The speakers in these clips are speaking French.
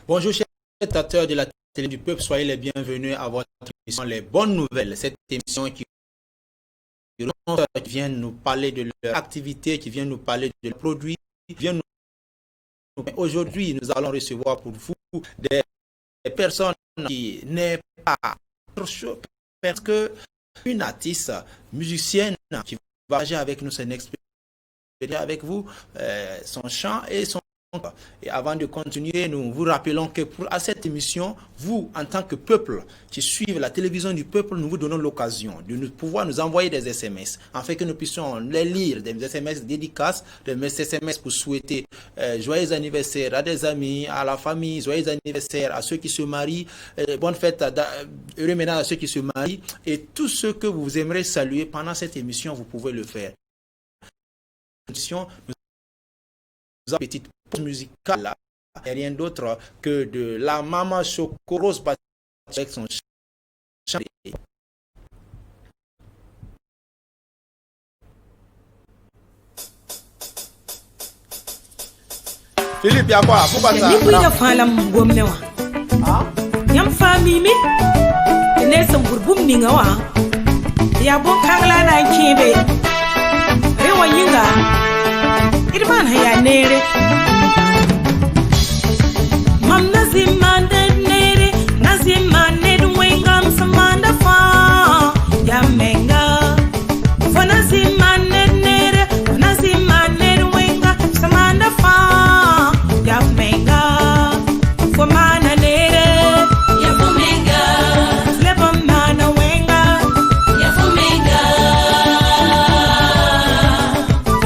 Bonjour chers spectateurs de la télé du peuple, soyez les bienvenus à votre émission Les Bonnes Nouvelles. Cette émission qui vient nous parler de leur activité, qui vient nous parler de leurs produits, Aujourd'hui, nous allons recevoir pour vous des personnes qui n'est pas parce que une artiste musicienne qui va partager avec nous son expérience avec vous, son chant et son. Et avant de continuer, nous vous rappelons que à cette émission, vous, en tant que peuple qui suivez la télévision du peuple, nous vous donnons l'occasion de pouvoir nous envoyer des SMS, afin que nous puissions les lire, des SMS dédicaces, des SMS pour souhaiter joyeux anniversaire à des amis, à la famille, joyeux anniversaire à ceux qui se marient, bonne fête, heureux ménage à ceux qui se marient, et tout ce que vous aimeriez saluer pendant cette émission, vous pouvez le faire. Nous avons une petite pause musicale là, et rien d'autre que de la maman Chocoros avec son chant. Philippe, y'a quoi? Pourquoi ça? Ni kuya falam gomnewa. Yam fami mi. Nelson burbum ningawa. Ya bon kangla na kebe. Rewa yinga. Irman haya nere. Mam nazimande nere. Nazimande duwengam samanda fa. Ya menga. Fa nazimande nere. Nazimande duwenga samanda fa. Ya menga. Fa mana nere. Ya fa menga. Leba mana wenga. Ya fa menga.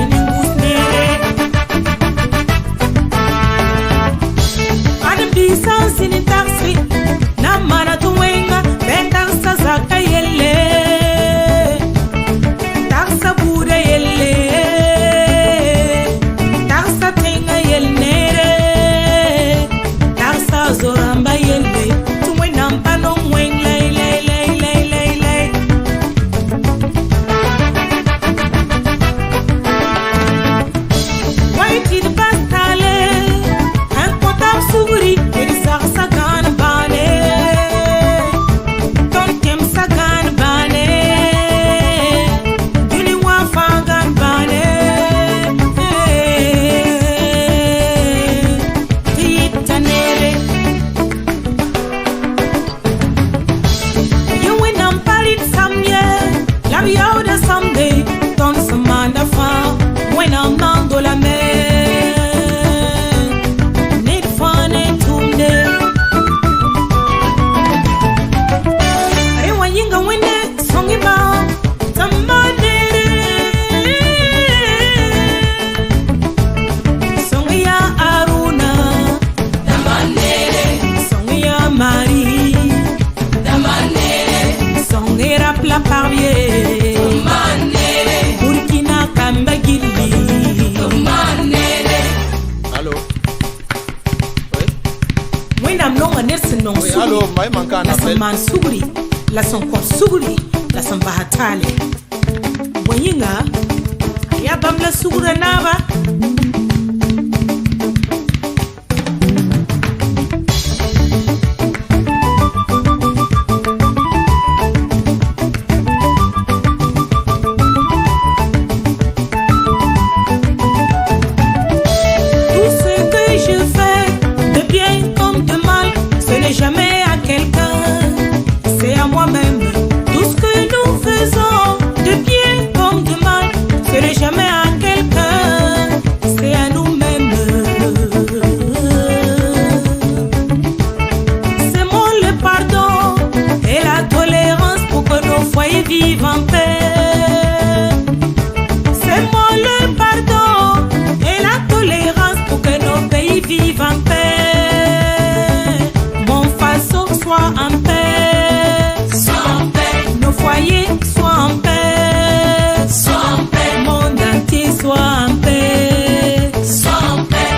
Iningus nere. Adam bisa sini taxi. Na mana tu wenga. Benda sa zaka yelle. Taxa bude yelle. Taxa tenga yelle. Taxa zoramba yelle. Tu wenampa no weng lay lay lay lay lay lay. Waiti de bastale. Un potam suguri. Eri sa gan bane. Ton kem sa gan bane. Yuni wafa gan bane. Titanere. You win and parit samye. Love you the someday. Ton samanda fa. When I'm mando la mer. Need fun and tunde. Rewa yinga wine songi ba. Tamanere. Songi ya Aruna. Tamanere. Songi ya Marie. Tamanere. Songi rapla parvier. Tamanere. Burkina Kamba Gilli. Tamanere. Allô? Oui? Wendam longa Nelson non Oui, sugri. allô, moi, manque un La appel. man sugri. La son kon sugri. La son bahatale. Boyinga. Ya bam la sugri naba. Tout ce que je fais, de bien comme de mal, ce n'est jamais à quelqu'un, c'est à moi-même. Tout ce que nous faisons, de bien comme de mal, ce n'est jamais à quelqu'un, c'est à nous-mêmes. C'est mon le pardon et la tolérance pour que nos foyers vivent en paix. C'est moi le pardon et la tolérance pour que nos pays vivent en paix. Mon faso soit en paix. Soit en paix. Nos foyers soient en paix. Soit en paix. Le monde entier soit en paix. Soit en paix.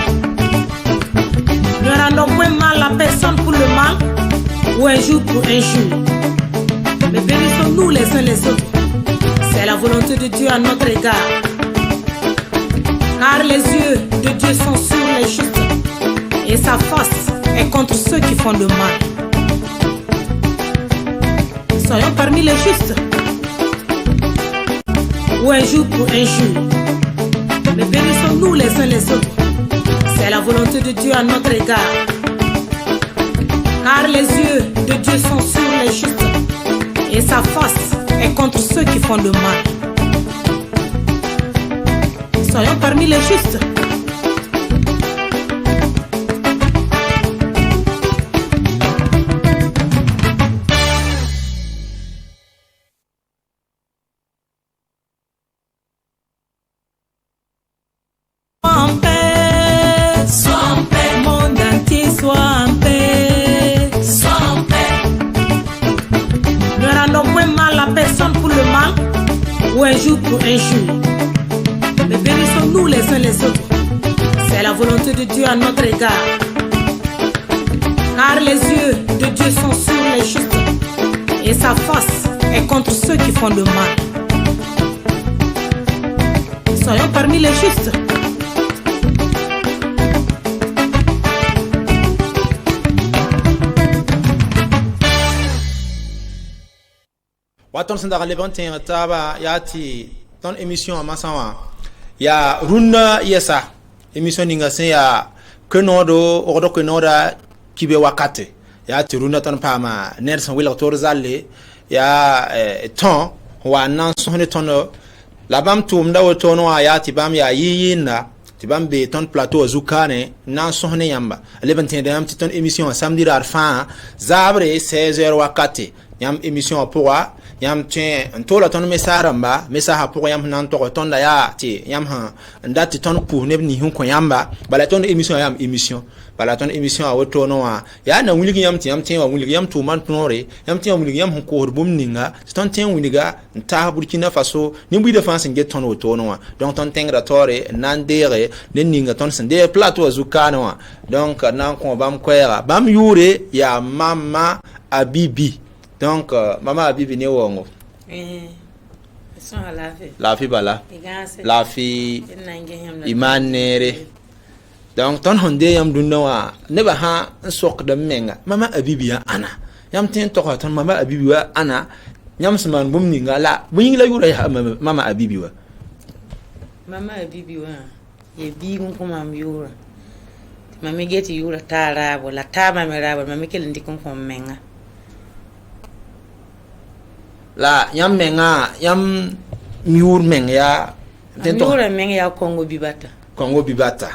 Ne rendons point mal à personne pour le mal ou un jour pour un jour. Mais bénissons-nous les uns les autres. C'est la volonté de Dieu à notre égard. Car les yeux de Dieu sont sur les justes et sa face est contre ceux qui font le mal. Soyons parmi les justes. Ou un jour pour un jour. Mais bénissons-nous les uns les autres. C'est la volonté de Dieu à notre égard. Car les yeux de Dieu sont sur les justes et sa face est contre ceux qui font le mal. Soyons parmi les justes. Ou un jour pour un jour. Mais bénissons-nous les uns les autres. C'est la volonté de Dieu à notre égard. Car les yeux de Dieu sont sur les justes et sa face est contre ceux qui font le mal. Soyons parmi les justes. Waton sanda levantin taba yati ton émission à Massawa ya runa yesa émission ninga sen ya kenodo odo kenoda kibe wakate yati runa ton pama Nelson Willa Torzalle ya ton wa nan sonne ton la bam tum da wotono yati bam ya yiyina ti bam be ton plateau zukane nan sonne yamba levantin da am ti ton émission samedi arfa zabre 16h wakate yam émission pour yam tien ntola ton mesaramba mesaha pour yam nan to ton da ya ti yam ha ndati ton pour ne ni hun ko yamba bala ton émission yam émission bala ton émission a woto no wa ya na wuligi yam tien wa wuligi yam tu man tonore yam tien wuligi yam hun ko bum ninga ton tien wuliga nta Burkina Faso ni bui défense nge ton woto no wa donc ton tengra tore nan dere ne ninga ton sende plateau zukana wa donc nan ko bam kwera bam yure ya mama Abibi. Donc, maman Abibi ne wongo. La fille bala. La fille imanere. Donc, ton honde yam dunwa ne ba ha sok de menga. Mama Abibi ya ana. Yam tin to ton mama Abibi wa ana. Yam sman bum ninga la. Buyin la yura ya mama Abibi wa. Mama Abibi wa. Ye bi ngun ko mam yura. Mami geti yura tara wala tama meraba mami kel ndikon ko menga. La yam menga yam miur meng ya miur meng ya Congo Bibata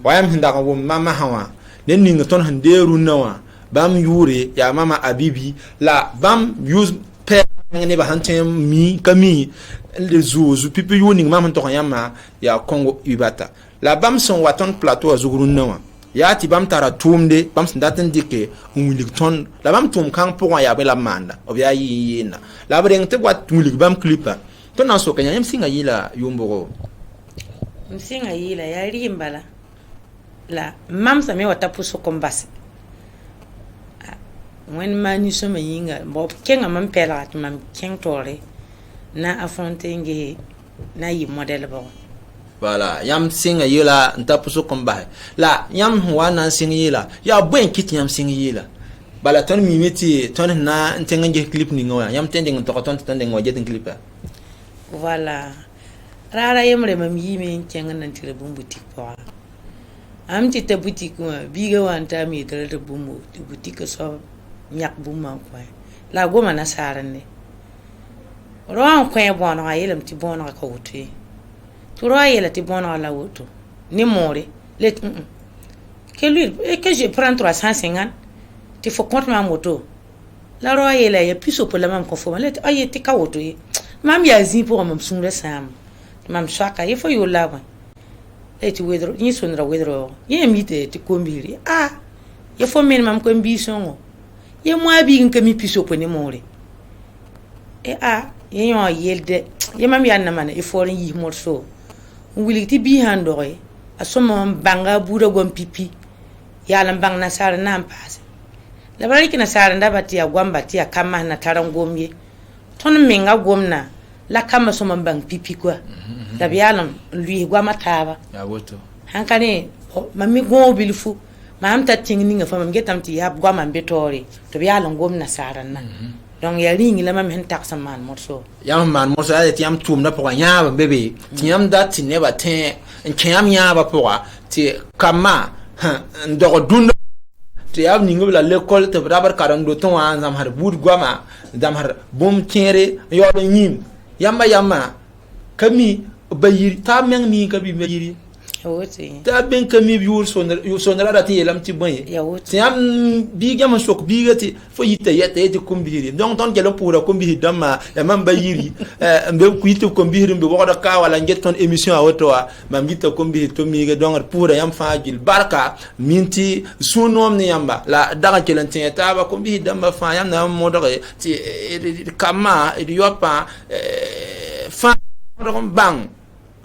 wayam hinda ko mama hawa den ninga ton handeru nawa bam yure ya mama Abibi la bam use pe ne ba hantem mi kami le zuzu pipi yoni mama to yama ya Congo Bibata la bam son waton plateau azugurun nawa ya ti bam tara tumde bam sindaten dike umulik ton la bam tum kan pour ya bela manda obya yina la breng te wat mulik bam clipa ton nan so kanya yam singa yila yumboro msinga yila ya rimbala la mam sa me wata puso kombas wen mani so me yinga bo kenga mam pela ti mam ken tore na affronter na yi model bo. Voilà, yam singa yela nta puso komba la yam wana singa yela ya bwen kit yam singa yela bala ton mimeti ton na ntenga nge clip ni ngoya yam tende ngto ton tende ngoje ten clip. Voilà, rara yemre mam yime ntenga nan tire bumbuti po am ti te boutique biga wanta mi dere de bumbu ti boutique so nyak bumma ko la goma na sarande ron ko e bono ayelem ti bono ko wuti Toi, il était bon à la auto. Ni mort. Que lui, et que je prends 350, il faut compter ma moto. La royale, il y a plus au problème conforme. Ah, il était caoto. Mam yazi pour me soumre sam. Mam chaka, il faut y aller. Et tu veux, ni sonra wedro. Il est mité, tu combiri. Ah, il faut même mam combison. Il y a moins bien que mi puisse au point de mourir. Et ah, il y a un yelde. Il y a mam yanamane, il faut y morceau. Wili ti bi handore asoma banga bura gom pipi ya lan bang na sar na passe la bari kina sar nda batia gwamba tia kama na taran gomye ton menga gomna la kama soma bang pipi kwa da bialam lui gwama taba ya woto hankane mami go bilfu mam ta tingninga fa mam getam ti yab gwa mam betori to biya lan gomna saran na donc ya ringi la mam hen taksa man morso yam man morso ya ti yam tum na po nya bebe ti yam dat ti ne ba ten en yam nya ba po ti kama ndo dunda ti yam ningo la l'école te brabar karam do ton an zam har bud gwama zam har bom kere yo do nyim yamba kami bayiri ta men mi kabi bayiri yawoti ta ben kami biur sonra dati yelam ti boye yawoti yam biga man sok biga ti fo yita yete kombiri donc ton gelo pour kombiri dama ya man bayiri mbe ku yita kombiri mbe wada ka wala nget ton émission a woto mam yita kombiri to mi ga donc pour yam fagil barka minti sunom ni yamba la daga kelantin ta ba kombiri dama fa yam na modore ti kama yopa fa bang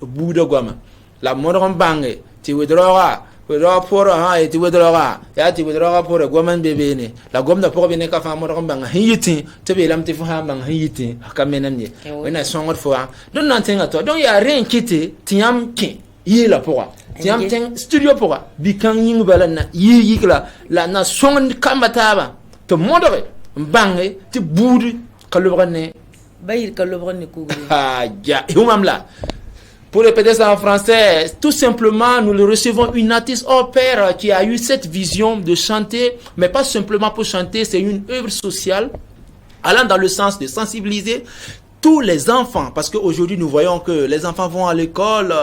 buda gwama la modron bange ti wedroga poro ha ti wedroga ya ti wedroga poro gwaman bebe ne la gomna poro bene ka fa modron banga hiyiti te be lam ti fa banga hiyiti ka menam ne wena songor fo don nan tenga to donc ya rien kiti tiam ki yi la poro tiam ten studio poro bi kan yingu bala na yi la na song kambataba to modore bange ti budu kalobane bayir kalobane kugri ah ja humamla. Pour répéter ça en français, tout simplement, nous le recevons une artiste hors pair qui a eu cette vision de chanter, mais pas simplement pour chanter, c'est une œuvre sociale allant dans le sens de sensibiliser tous les enfants, parce qu'aujourd'hui nous voyons que les enfants vont à l'école,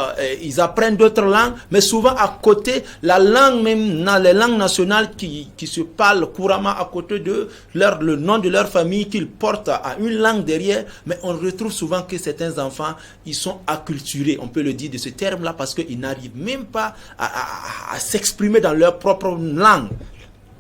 ils apprennent d'autres langues, mais souvent à côté, la langue même, les langues nationales qui se parlent couramment à côté de le nom de leur famille qu'ils portent à une langue derrière, mais on retrouve souvent que certains enfants, ils sont acculturés, on peut le dire de ce terme-là, parce qu'ils n'arrivent même pas à s'exprimer dans leur propre langue.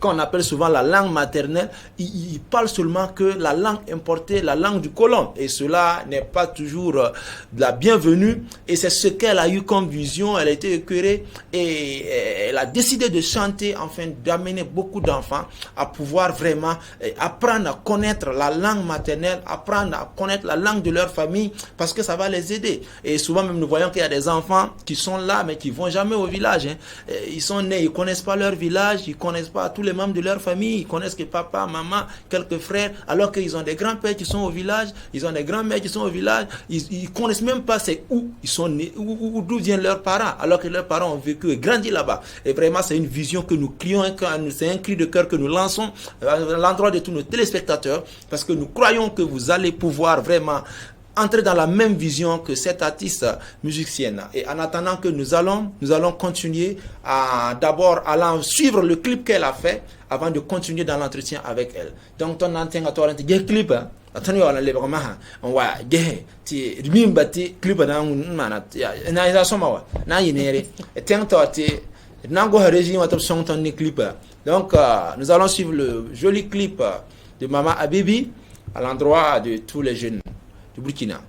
Qu'on appelle souvent la langue maternelle, ils parlent seulement que la langue importée, la langue du colon. Et cela n'est pas toujours de la bienvenue. Et c'est ce qu'elle a eu comme vision. Elle a été écœurée et elle a décidé de chanter, afin d'amener beaucoup d'enfants à pouvoir vraiment apprendre à connaître la langue maternelle, apprendre à connaître la langue de leur famille, parce que ça va les aider. Et souvent même nous voyons qu'il y a des enfants qui sont là, mais qui vont jamais au village. Ils sont nés, ils connaissent pas leur village, ils connaissent pas tous les membres de leur famille, ils connaissent que papa, maman, quelques frères, alors qu'ils ont des grands-pères qui sont au village, ils ont des grands-mères qui sont au village, ils connaissent même pas c'est où ils sont nés, d'où viennent leurs parents, alors que leurs parents ont vécu et grandi là-bas. Et vraiment, c'est une vision que nous crions, c'est un cri de cœur que nous lançons à l'endroit de tous nos téléspectateurs, parce que nous croyons que vous allez pouvoir vraiment entrer dans la même vision que cette artiste musicienne. Et en attendant que nous allons continuer à d'abord allant suivre le clip qu'elle a fait avant de continuer dans l'entretien avec elle. Donc ton antenne à toi un clip attendez on le vraiment on va ti rimba ti clip na mana na isa soma wa na yinere et tento ti nango régime top son ton clip. Donc nous allons suivre le joli clip de Maman Habibi à l'endroit de tous les jeunes du Burkina.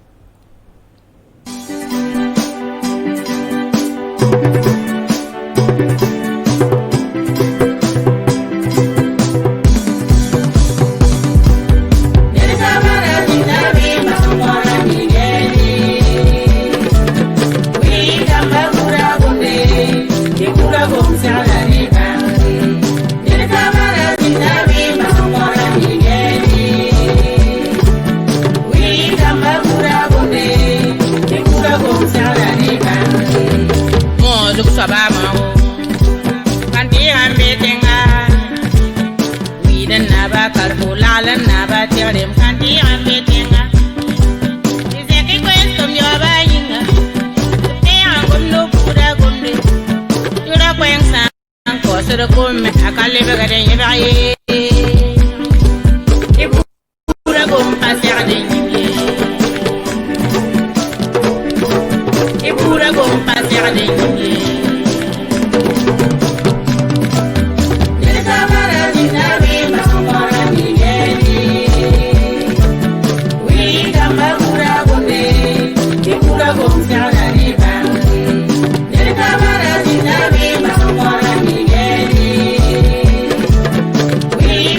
We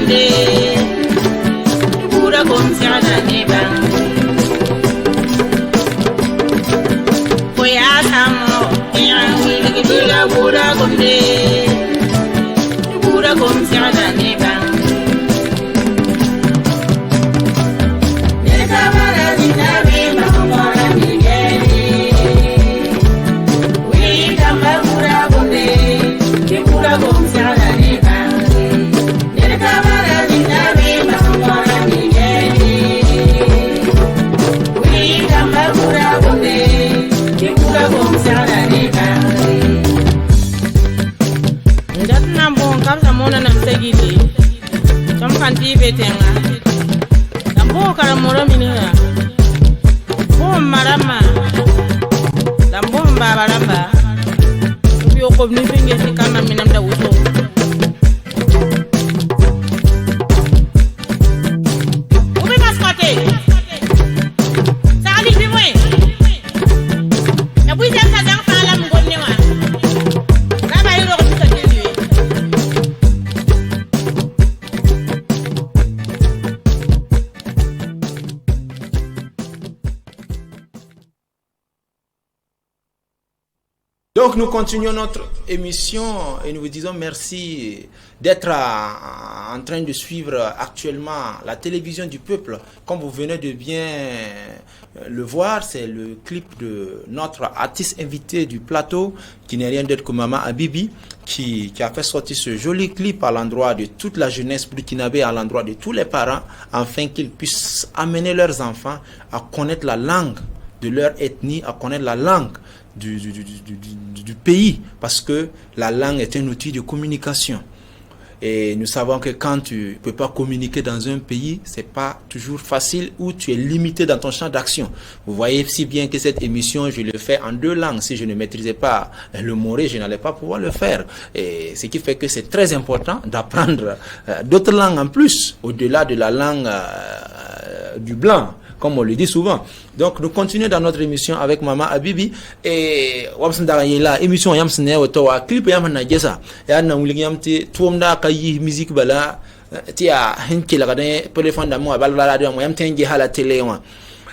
gomde pura gom siana ne bang koya samo ya wili gila pura gomde pura gom siana ne bang ne kabara dinabe mamora ni geli wi kamba pura gomde pura gom siana ne bang ne kabara dinabe mamora ni geli wi kamba pura gomde pura gom siana ne bang ndat nambon kam samona nam segili tam kanti betenga tambo karamoro minira bo marama tambo mbabaramba ubi okobni finge sikana minam da wuto ubi maskote sali bimoy ya buy jang jang fala mu gonni wa raba yiro ko ta deli Donc nous continuons notre émission et nous vous disons merci d'être en train de suivre actuellement la télévision du peuple. Comme vous venez de bien le voir, c'est le clip de notre artiste invité du plateau, qui n'est rien d'autre que Maman Habibi, qui a fait sortir ce joli clip à l'endroit de toute la jeunesse burkinabé, à l'endroit de tous les parents, afin qu'ils puissent amener leurs enfants à connaître la langue de leur ethnie, à connaître la langue du pays, parce que la langue est un outil de communication. Et nous savons que quand tu peux pas communiquer dans un pays, c'est pas toujours facile, ou tu es limité dans ton champ d'action. Vous voyez si bien que cette émission, je le fais en 2 langues. Si je ne maîtrisais pas le moré, je n'allais pas pouvoir le faire. Et ce qui fait que c'est très important d'apprendre d'autres langues en plus, au-delà de la langue du blanc, comme on le dit souvent. Donc nous continuons dans notre émission avec Maman Habibi et wamsandara yela émission yamsne woto wa clip yamna gesa ya na wuli yamti tuomda kayi musique bala tia hinkila kadane téléphone da mo bala radio mo yamtengi hala télé wa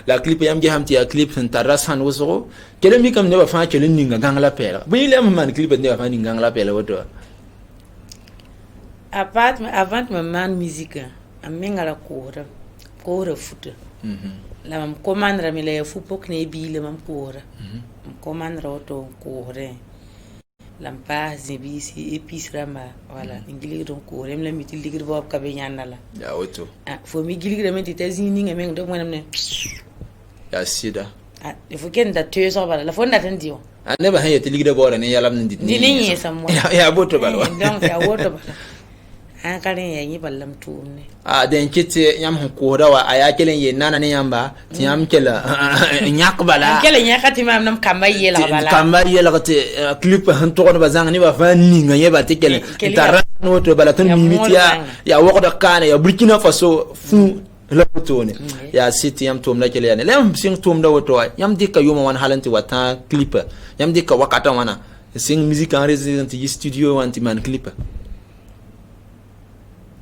la clip yamge hamti ya clip santarasan woso kele mi kam ne ba fa kele ninga gangla pela bu ile man clip ne ba fa ninga gangla pela woto avant man musique amengala kora foot la mam commandra mi le fu pok ne bi le mam kora commandra auto kore lam pa zebi si épice rama voilà ngili don kore mi la mi til digir bob ka be nyanala ya woto fo mi gili de menti tazini ngame ndo monam ne ya sida il faut ken da tuer so bala la fonda tan dio ne ba haye til digir bob ne yalam ndi ni sam mo ya boto bala donc ya woto bala an karen yayi ballam tuune den kiti yam hukura wa aya kelen ye nana ne yamba ti yam kela nyak bala kelen nyakati mam nam kamaye la bala kamaye la kati clip han to ba zanga ni ba fa ni nganye ba tekele tara no to bala ton mimiti ya waqda kana ya Burkina Faso fu la tone ya city yam tom la kele ya lem sing tom da woto yam dikka yuma wan halanti wata clip yam dikka wakata wana sing musique en résidence yi studio anti man clip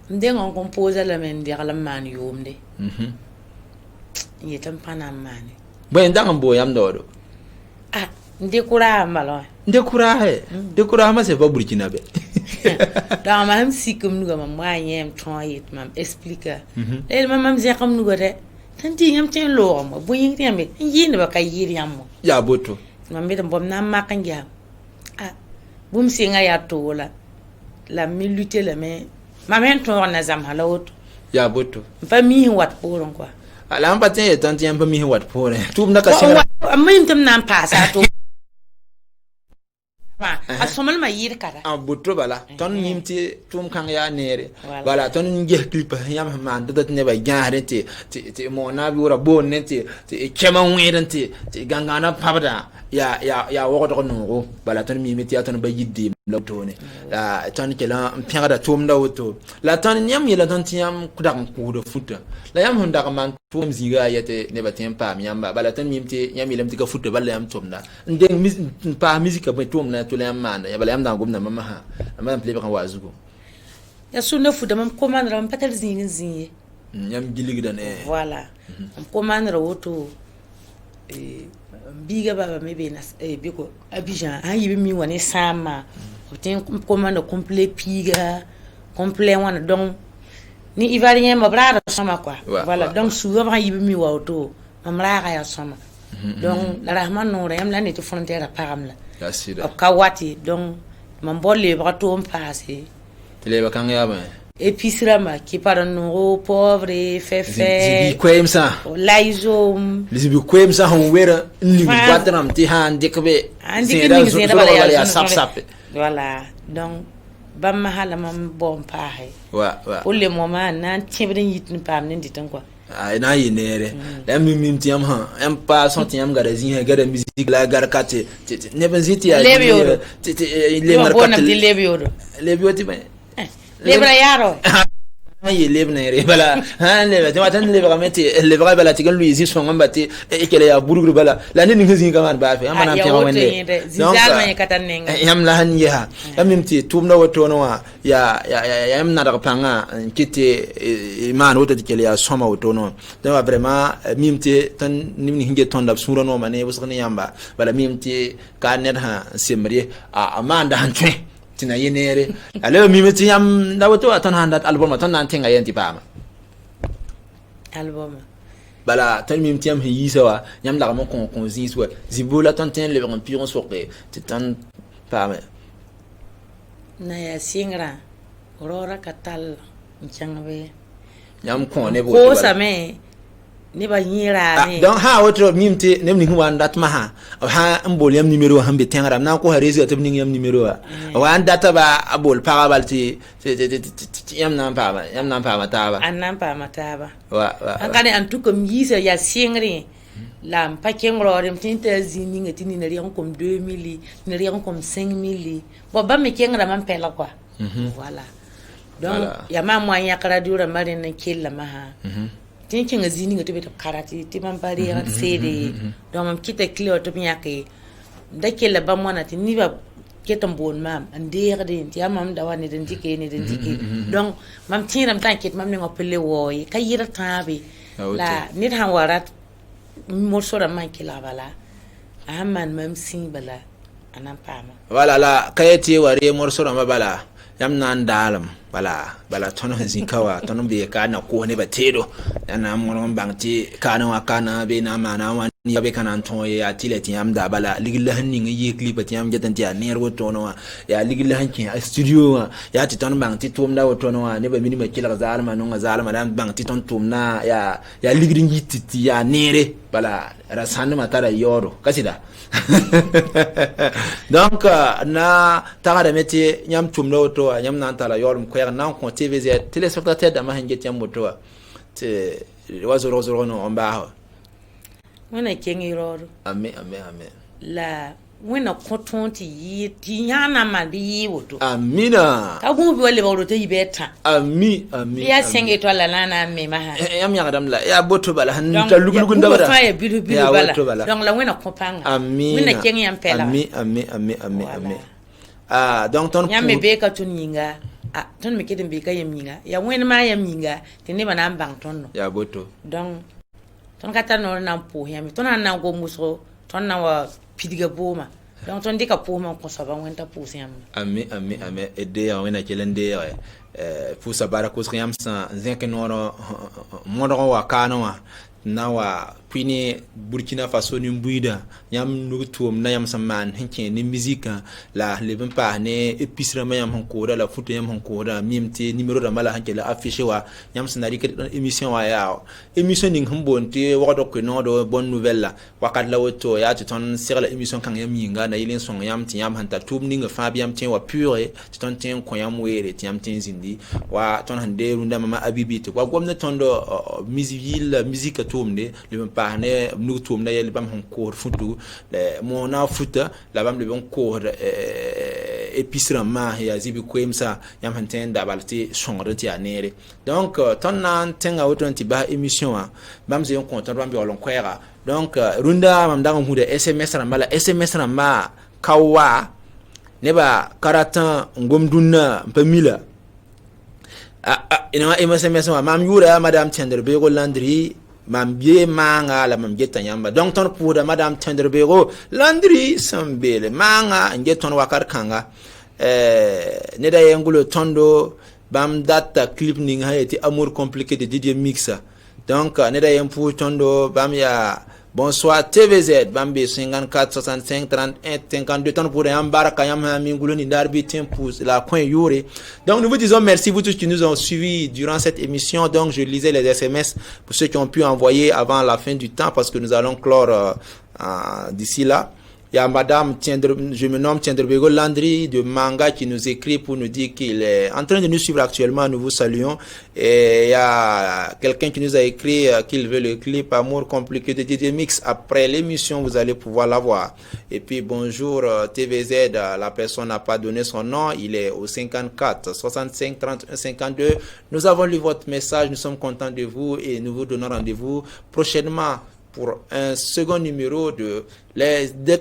ndeng on compose la men dir la man yomde yetam panam mani boy ndangam bo yam do ndekura malo ndekura ma se ba Burkina be da mam sikum nuga mam wanyem toyit mam explique le mam zekam nuga de tanti yam ten lo mo bo yin yambe yin ba kay yir yam mo ya boto mam be bom na makanja bum singa ya tola la milité la mais mamen to na zam halawut ya boto fa mi wat poron quoi ala am patin e tanti am pa mi wat poron tum na ka singa am tam nan passa to asomal ma yir kara boto bala ton nimti tum kan ya nere bala ton nge clip yam man dadat ne ba gaare te mo na bi wora bon ne te kema weden te gangana pabda ya wodo no bala ton mi meti aton ba yiddi la tone ton kela piara tum da woto la ton nyam yela ton tiam kudam kudo futa la yam honda man tum ziga yete ne ba tempa mi yamba bala ton mi meti yam yelam tika futa bala yam tumda ndeng pa musique ba tum na to la man ya bala yam da gumna mama ha amma play ba wazugo ya suna fu da mam commandra mam patal zin yam giligda ne voilà mam commandra woto biga baba mebe na biko Abidjan yibi mi woni sama obten commande complet piga complet wana donc ni ivarien ma brada sama quoi voilà donc souvent yibi mi wato mam raga ya sama donc la rahman no yam la ne to frontière param la kawati donc mam bolle brato passé le ba kan ya ba épicerie qui parle no pauvre fefe zibi kwem sa laizo zibi kwem sa hon wera ni batram ti han dikbe c'est ya sap voilà donc bam mahala mam bom pahe wa pour le moment nan tibre yitni pam nen ditan quoi ay na yinere la mim ti am ha am pa son ti am gara zin gara musique la gara kate ne ben ziti ya le markat le bioti ba lebra yaro ay lebna re bala han le ba tan le ba meti le ba bala tigan lui zi son ngambati e kele ya burugru bala la ni ngi kaman ba fe amana ti wende donc yam la han ya yam ti tumna woto no ya yam na daga panga kite man woto kele ya soma woto no donc vraiment mimti tan nimni hinge tonda sura no mane busani yamba bala mimti ka net ha semri amanda han twe tina yenere ale mi meti yam dawoto atan handat album atan nan tinga yenti pama album bala tan mi meti yam hisawa yam la mo kon ziswa zibola tan tin le on piron soqe tan pama na ya singra rora katal changbe yam kon ne bo ko same ni ba nyira ni donc ha woto mimte nem ni wan dat ma ha mbol yam numéro hambe tengram na ko harezi atab ni yam numéro wa data ba abol parabalti yam nan pa mataba annan pa mataba wa an kane an tukum yisa ya singri la mpakengro rem tinta zini ngati ni rion comme 2000 ni rion comme 5000 bo ba me kengra man pela quoi voilà donc ya ma moyen kara dura mari na kella ma ha tinkin azini ngato beta karati timam bari ran sede do mam kita clear to nyake dake la bamwana ti ni ba ketam bon mam andere de ti amam da wani den dike ni den dike donc mam tinam tanket mam ni ngopele woy kayira tabi la nit han warat mo sora man kila bala amman mam sin bala anan pama wala la kayeti wari mo sora mabala yam nan dalam bala tono zikawa tono be kana ko ne batedo ana mon bangti kana wa kana be na mana wani be kana ton ya tileti yam da bala ligilla hanni ngi clip ti yam jetanti ya ner wo tono ya ligilla hanki studio ya ti ton bangti tum da wo tono ne ba minima kila zalma no zalma dan bangti ton tum na ya ligiri ngiti ya nere bala rasan matara yoro kasida donc na tagada meti nyam tum do to nyam nan tala yorum ko nan ko TVZ téléspectateur da ma hange tiam moto te wazoro no omba wana kengi roro amen la wena kotonti yi ti yana ma bi woto amina ka gu bi wale bawro te yibeta ami ya senge to la lana me ma ha yam ya gadam la ya boto bala han ta lugu ndabara fa ya bidu bala donc la wena kopanga amina wena kengi yam pela amen donc ton yam me be ka tuninga ton me kedem be ka yamminga ya wena ma yamminga te ne bana bang ton no ya boto donc ton kata no na po yami ton na go muso ton na wa pidiga boma donc ton dika poma ko saba wenta pousiam ami ede ya wena kelende pour sabara ko sriam san zinke noro modoro wa kana wa na wa pini Burkina Faso ni mbuida yam nutum na yam saman hinke ni musique la leben pa ne épicerie ma yam hanko la foot yam hanko da mimti numéro da mala hanke la affiché wa yam sanari ke émission wa ya émission ning hambonte wado ko no do bonne nouvelle la wakat la woto ya ton sur la émission kan yam yinga na yilin son yam ti yam hanta tum ning fa bi yam tin wa pure ton tin ko yam were ti yam tin zindi wa ton hande runda mama abibi to wa gomna ton do musique tumde le pa ne nutum na yel bam hon ko futu le mo na futa la bam le bon ko épicerie ma ya zibi kwemsa yam hanten da balti songrati anere donc ton nan tenga woton ti ba émission bam ze on compte bam bi olon kwera donc runda mam dangam hude SMS ramba kawa ne ba karatan ngomduna pamila Mam Yura, Madame Tenderbego Landry, Mam Bie Manga, la Mam Getanyamba. Donc, ton pour Madame Tenderbego Landry, Sambele, Manga, and Geton Wakar Kanga, Neda Yangulo Tondo, Bam Data Clip Ning Haiti, Amour compliqué de Didier Mixa. Donc, Neda Yampu Tondo, Bam Ya. Bonsoir TVZ, Bambi 54 65 31 52 tonnes pour un bar Kayam Minguloni Darbi pour la coin Yuri. Donc nous vous disons merci vous tous qui nous ont suivis durant cette émission. Donc je lisais les SMS pour ceux qui ont pu envoyer avant la fin du temps parce que nous allons clore d'ici là. Il y a Madame je me nomme Tiendrebego Landry de Manga qui nous écrit pour nous dire qu'il est en train de nous suivre actuellement. Nous vous saluons. Et il y a quelqu'un qui nous a écrit qu'il veut le clip Amour compliqué de Didier Mix. Après l'émission, vous allez pouvoir l'avoir. Et puis bonjour TVZ, la personne n'a pas donné son nom. Il est au 54 65 31 52. Nous avons lu votre message. Nous sommes contents de vous et nous vous donnons rendez-vous prochainement pour un second numéro de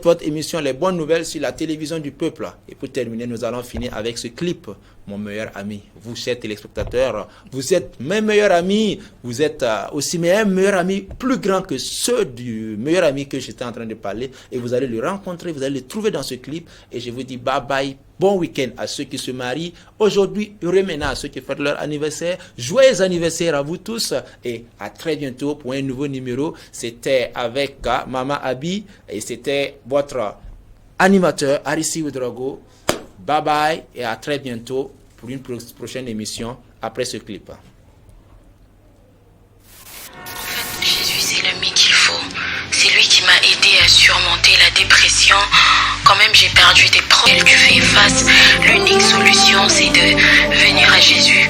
votre émission Les Bonnes Nouvelles sur la télévision du peuple. Et pour terminer, nous allons finir avec ce clip, Mon meilleur ami. Vous, chers téléspectateurs, vous êtes mes meilleurs amis. Vous êtes aussi mes meilleurs amis, plus grands que ceux du meilleur ami que j'étais en train de parler. Et vous allez le rencontrer, vous allez le trouver dans ce clip. Et je vous dis bye bye. Bon week-end à ceux qui se marient. Aujourd'hui, heureux ménage à ceux qui fêtent leur anniversaire. Joyeux anniversaire à vous tous. Et à très bientôt pour un nouveau numéro. C'était avec Mama Abi. Et c'était votre animateur, Arissi Ouedraogo. Bye bye. Et à très bientôt pour une prochaine émission après ce clip. Jésus, c'est l'ami qu'il faut. C'est lui qui m'a aidé à surmonter la dépression. Quand même, j'ai perdu des proches. Tu fais face. L'unique solution, c'est de venir à Jésus.